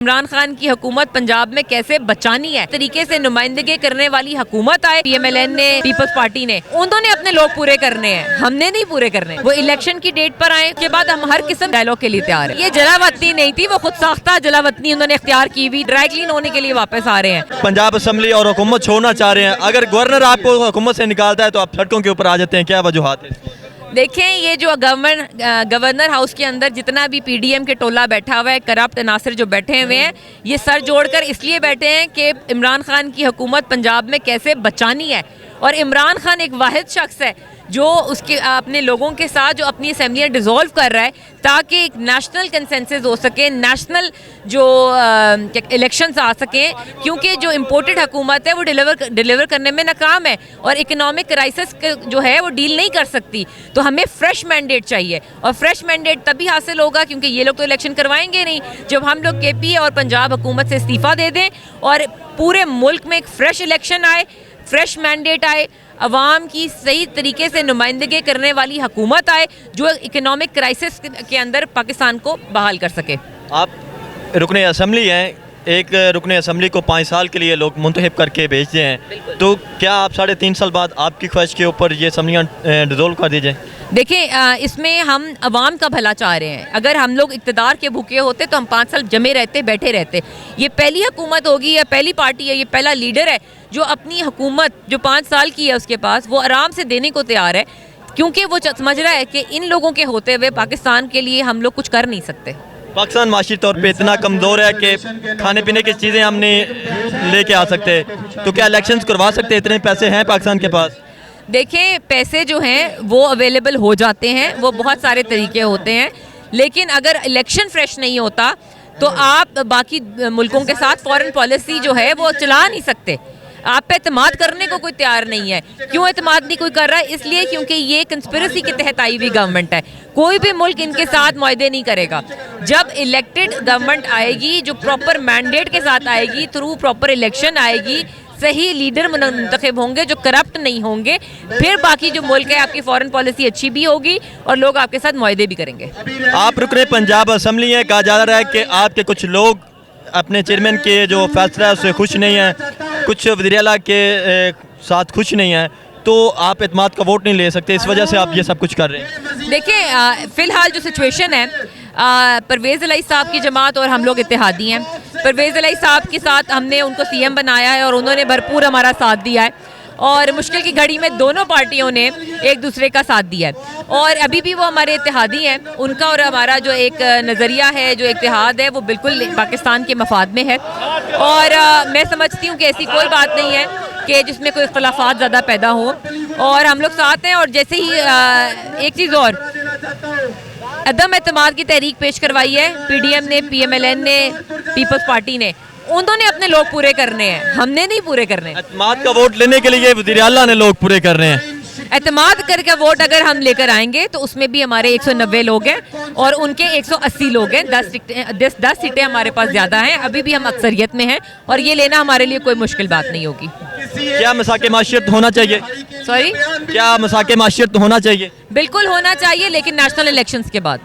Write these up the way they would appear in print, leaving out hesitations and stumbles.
इमरान खान की हुकूमत पंजाब में कैसे बचानी है तरीके से नुमाइंदगी करने वाली हुकूमत आए। पीएमएलएन ने, पीपल्स पार्टी ने, उन्होंने अपने लोग पूरे करने हैं, हमने नहीं पूरे करने। वो इलेक्शन की डेट पर आए के बाद हम हर किस्म डायलॉग के लिए तैयार है। ये जलावतनी नहीं थी, वो खुद साख्ता जलावतनी उन्होंने इख्तियार की हुई, ड्राई क्लीन होने के लिए वापस आ रहे हैं। पंजाब असम्बली और हुकूमत छोड़ना चाह रहे हैं। अगर गवर्नर आपको हुकूमत से निकालता है तो आप सड़कों के ऊपर आ जाते हैं, क्या वजूहात है? देखें, ये जो गवर्नर हाउस के अंदर जितना भी पीडीएम के टोला बैठा हुआ है, करप्ट अनासर जो बैठे हुए हैं, ये सर जोड़कर इसलिए बैठे हैं कि इमरान खान की हुकूमत पंजाब में कैसे बचानी है। और इमरान खान एक वाहिद शख्स है जो उसके अपने लोगों के साथ जो अपनी असम्बलियाँ डिज़ोल्व कर रहा है ताकि एक नेशनल कंसेंसस हो सके, नेशनल जो इलेक्शंस आ सकें, क्योंकि जो इम्पोर्टेड हुकूमत है वो डिलीवर करने में नाकाम है और इकनॉमिक क्राइसिस जो है वो डील नहीं कर सकती। तो हमें फ्रेश मैंडेट चाहिए और फ्रेश मैंडेट तभी हासिल होगा क्योंकि ये लोग तो इलेक्शन करवाएंगे नहीं जब हम लोग केपी और पंजाब हुकूमत से इस्तीफ़ा दे दें और पूरे मुल्क में एक फ्रेश इलेक्शन आए, फ्रेश मैंडेट आए, अवाम की सही तरीके से नुमाइंदगी करने वाली हुकूमत आए जो इकोनॉमिक क्राइसिस के अंदर पाकिस्तान को बहाल कर सके। आप रुकने असम्बली हैं, एक रुकने असम्बली को 5 साल के लिए लोग मुंतखब करके भेजते हैं, तो क्या आप 3.5 साल बाद आपकी ख्वाहिश के ऊपर ये असम्बलियाँ डिज़ोल्व कर दीजिए? देखें, इसमें हम अवाम का भला चाह रहे हैं। अगर हम लोग इक़्तिदार के भूखे होते तो हम 5 साल जमे रहते, बैठे रहते। ये पहली हुकूमत होगी या पहली पार्टी है, ये पहला लीडर है जो अपनी हुकूमत जो 5 साल की है उसके पास वो आराम से देने को तैयार है, क्योंकि वो समझ रहा है कि इन लोगों के होते हुए पाकिस्तान के लिए हम लोग कुछ कर नहीं सकते। पाकिस्तान माशी तौर पे इतना कमज़ोर है कि खाने पीने की चीज़ें हम नहीं लेके आ सकते, तो क्या इलेक्शंस करवा सकते? इतने पैसे हैं पाकिस्तान के पास? देखें, पैसे जो हैं वो अवेलेबल हो जाते हैं, वो बहुत सारे तरीके होते हैं, लेकिन अगर इलेक्शन फ्रेश नहीं होता तो आप बाकी मुल्कों के साथ फॉरेन पॉलिसी जो है वो चला नहीं सकते। आप पे एतमाद करने को कोई तैयार नहीं है। क्यों एतमाद नहीं कोई कर रहा है? इसलिए क्योंकि ये कंस्पिरेसी के तहत आई हुई गवर्नमेंट है। कोई भी मुल्क इनके साथ मुआहदे नहीं करेगा। जब इलेक्टेड गवर्नमेंट आएगी जो प्रॉपर मैंडेट के साथ आएगी, थ्रू प्रॉपर इलेक्शन आएगी, सही लीडर मुंतखब होंगे जो करप्ट नहीं होंगे, फिर बाकी जो मुल्क है आपकी फॉरेन पॉलिसी अच्छी भी होगी और लोग आपके साथ मुआहदे भी करेंगे। आप रुकने पंजाब असम्बली है, कहा जा रहा है कि आपके कुछ लोग अपने चेयरमैन के जो फैसला है उससे खुश नहीं हैं, कुछ वज़ीर आला के साथ खुश नहीं हैं, तो आप एतमाद का वोट नहीं ले सकते, इस वजह से आप ये सब कुछ कर रहे हैं। देखिए, फ़िलहाल जो सिचुएशन है, परवेज़ इलाही साहब की जमात और हम लोग इत्तेहादी हैं। परवेज़ इलाही साहब के साथ हमने उनको सीएम बनाया है और उन्होंने भरपूर हमारा साथ दिया है और मुश्किल की घड़ी में दोनों पार्टियों ने एक दूसरे का साथ दिया है और अभी भी वो हमारे इत्तेहादी हैं। उनका और हमारा जो एक नज़रिया है, जो इत्तेहाद है, वो बिल्कुल पाकिस्तान के मफाद में है और मैं समझती हूँ कि ऐसी कोई बात नहीं है कि जिसमें कोई इख्तलाफात ज़्यादा पैदा हो और हम लोग साथ हैं। और जैसे ही एक चीज़ और, अदम एतमाद की तहरीक पेश करवाई है पीडीएम ने, पीएमएलएन ने, पीपल्स पार्टी ने, उन्होंने अपने लोग पूरे करने हैं, हमने नहीं पूरे करने। एतमाद का वोट लेने के लिए वज़ीर आला ने लोग पूरे कर रहे हैं। एतमाद करके वोट अगर हम लेकर आएंगे तो उसमें भी हमारे 190 लोग हैं और उनके 180 लोग हैं। 10 सीटें हमारे पास ज़्यादा हैं, अभी भी हम अक्सरियत में हैं और ये लेना हमारे लिए कोई मुश्किल बात नहीं होगी। क्या मसाके माशियत होना चाहिए? सॉरी, क्या मसाके माशियत होना चाहिए? बिल्कुल होना चाहिए, लेकिन नेशनल इलेक्शंस के बाद।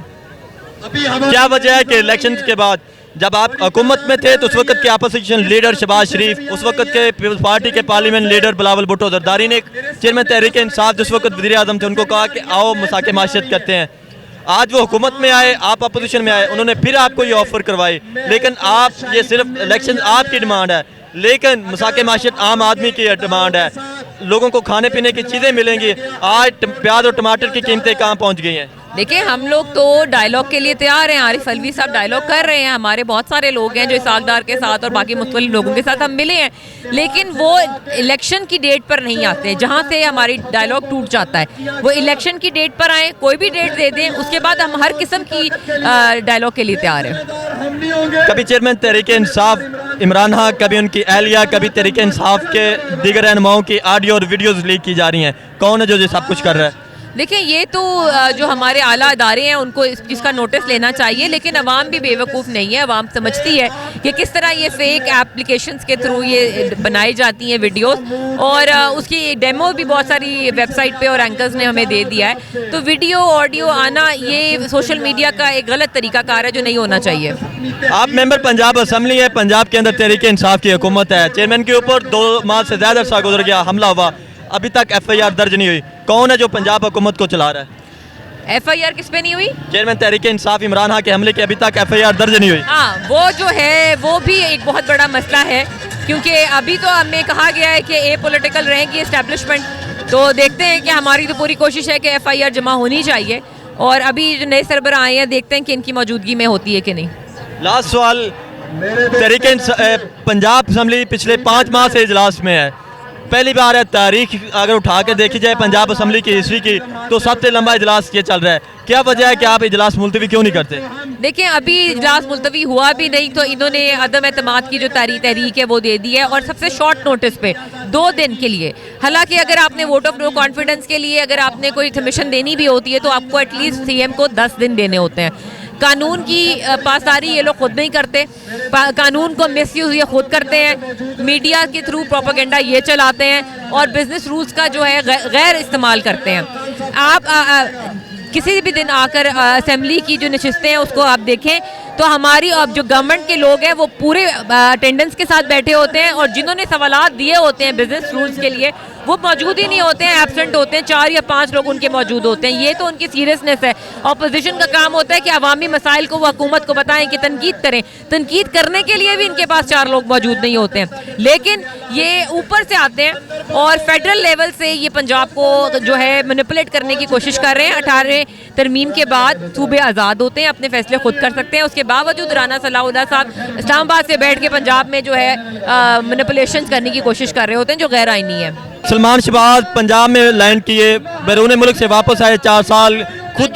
क्या वजह है कि इलेक्शन के बाद, जब आप हुकूमत में थे तो उस वक्त के अपोजिशन लीडर शहबाज शरीफ, उस वक्त के पीपल्स पार्टी के पार्लियामेंट लीडर बिलावल भुट्टो जरदारी ने चेयरमैन तहरीक इंसाफ जिस वक्त वज़ीर आज़म थे उनको कहा कि आओ मसाके माशियत करते हैं। आज वो हुकूमत में आए, आप अपोजिशन में आए, उन्होंने फिर आपको ये ऑफर करवाई, लेकिन आप ये सिर्फ इलेक्शन आपकी डिमांड है, लेकिन मसाके माशियत आम आदमी की डिमांड है। लोगों को खाने पीने की चीज़ें मिलेंगी। आज प्याज और टमाटर की कीमतें कहाँ पहुँच गई हैं? देखिए, हम लोग तो डायलॉग के लिए तैयार हैं। आरिफ अलवी साहब डायलॉग कर रहे हैं, हमारे बहुत सारे लोग हैं जो इसाकदार के साथ और बाकी मुख्तलिफ लोगों के साथ हम मिले हैं, लेकिन वो इलेक्शन की डेट पर नहीं आते, जहाँ से हमारी डायलॉग टूट जाता है। वो इलेक्शन की डेट पर आए, कोई भी डेट दे दें, उसके बाद हम हर किस्म की डायलॉग के लिए तैयार हैं। कभी चेयरमैन तहरीक इंसाफ इमरान खान, कभी उनकी अहलिया, कभी तहरीक इंसाफ के दीगर रहनुमाओं की ऑडियो और वीडियोज़ लीक की जा रही हैं, कौन है जो ये सब कुछ कर रहा है? देखिए ये तो जो हमारे आला अदारे हैं उनको इस चीज़ का नोटिस लेना चाहिए, लेकिन अवाम भी बेवकूफ़ नहीं है। अवाम समझती है कि किस तरह ये फेक एप्लीकेशंस के थ्रू ये बनाई जाती हैं वीडियोस, और उसकी डेमो भी बहुत सारी वेबसाइट पे और एंकर्स ने हमें दे दिया है। तो वीडियो ऑडियो आना ये सोशल मीडिया का एक गलत तरीकाकार है जो नहीं होना चाहिए। आप मेंबर पंजाब असम्बली है, पंजाब के अंदर तहरीक इंसाफ की हुकूमत है, चेयरमैन के ऊपर 2 माह से ज़्यादा अरसा गुजर गया, हमला हुआ, अभी तक FIR दर्ज नहीं हुई। कौन है जो पंजाब हुकूमत को चला रहा है? FIR किस पे नहीं हुई? चेयरमैन तहरीक इंसाफ इमरान खान के हमले की अभी तक FIR दर्ज नहीं हुई। हाँ, वो जो है वो भी एक बहुत बड़ा मसला है, क्योंकि अभी तो हमें कहा गया है कि ए पॉलिटिकल रहेगी इस्टेब्लिशमेंट। तो देखते हैं कि हमारी तो पूरी कोशिश है कि FIR जमा होनी चाहिए, और अभी जो नए सरबराह आए हैं देखते हैं कि इनकी मौजूदगी में होती है कि नहीं। लास्ट सवाल, तहरीक पंजाब असम्बली पिछले 5 माह से इजलास में है, पहली बार है। तारीख अगर उठा कर देखी जाए पंजाब असम्बली की हिस्ट्री की तो सबसे लंबा इजलास ये चल रहा है। क्या वजह है कि आप इजलास मुलतवी क्यों नहीं करते? देखिए अभी इजलास मुलतवी हुआ भी नहीं, तो इन्होंने अदम एतमाद की जो तहरीक है वो दे दी है, और सबसे शॉर्ट नोटिस पे 2 दिन के लिए। हालांकि अगर आपने वोट ऑफ नो कॉन्फिडेंस के लिए अगर आपने कोई सबमिशन देनी भी होती है तो आपको एटलीस्ट CM को 10 दिन देने होते हैं। कानून की पासदारी ये लोग खुद नहीं करते, कानून को मिसयूज ये खुद करते हैं, मीडिया के थ्रू प्रोपेगेंडा ये चलाते हैं, और बिजनेस रूल्स का जो है गैर इस्तेमाल करते हैं। आप किसी भी दिन आकर असेंबली की जो नशिस्तें हैं उसको आप देखें तो हमारी अब जो गवर्नमेंट के लोग हैं वो पूरे अटेंडेंस के साथ बैठे होते हैं, और जिन्होंने सवालात दिए होते हैं बिजनेस रूल्स के लिए वो मौजूद ही नहीं होते हैं, एब्सेंट होते हैं। 4 या 5 लोग उनके मौजूद होते हैं। ये तो उनकी सीरियसनेस है। अपोजिशन का काम होता है कि अवामी मसाइल को वो हुकूमत को बताएं, कि तनकीद करें। तनकीद करने के लिए भी इनके पास 4 लोग मौजूद नहीं होते हैं, लेकिन ये ऊपर से आते हैं और फेडरल लेवल से ये पंजाब को जो है मैनिपुलेट करने की कोशिश कर रहे हैं। 18 तरमीम के बाद सूबे आज़ाद होते हैं, अपने फैसले खुद कर सकते हैं। उसके बावजूद राना सलाहुल्लाह साहब इस्लामाबाद से बैठ के पंजाब में जो है मैनिपुलेशन करने की कोशिश कर रहे होते हैं, जो गैर आईनी है। सलमान शहबाज पंजाब में लैंड किए, बैरून मुल्क से वापस आए 4 साल खुद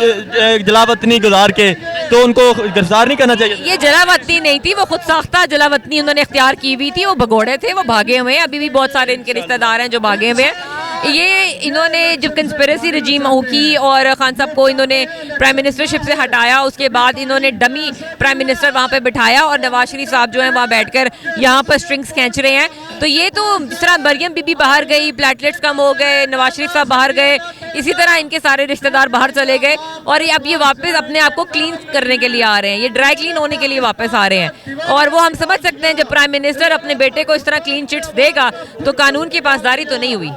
जलावतनी गुजार के, तो उनको गिरफ्तार नहीं करना चाहिए? ये जलावतनी नहीं थी, वो खुद साख्ता जलावतनी उन्होंने इख्तियार की हुई थी। वो भगोड़े थे, वो भागे हुए हैं। अभी भी बहुत सारे इनके रिश्तेदार हैं जो भागे हुए हैं। ये इन्होंने जब कंस्पिरेसी रजीम की और खान साहब को इन्होंने प्राइम मिनिस्टरशिप से हटाया, उसके बाद इन्होंने डमी प्राइम मिनिस्टर वहाँ पे बिठाया, और नवाज शरीफ साहब जो हैं वहाँ बैठकर यहाँ पर स्ट्रिंग्स खींच रहे हैं। तो ये तो जिस तरह मरियम बीबी बाहर गई, प्लेटलेट्स कम हो गए, नवाज शरीफ साहब बाहर गए, इसी तरह इनके सारे रिश्तेदार बाहर चले गए, और अब ये वापस अपने आप को क्लीन करने के लिए आ रहे हैं। ये ड्राई क्लीन होने के लिए वापस आ रहे हैं, और वो हम समझ सकते हैं जब प्राइम मिनिस्टर अपने बेटे को इस तरह क्लीन चिट्स देगा तो कानून की पासदारी तो नहीं हुई।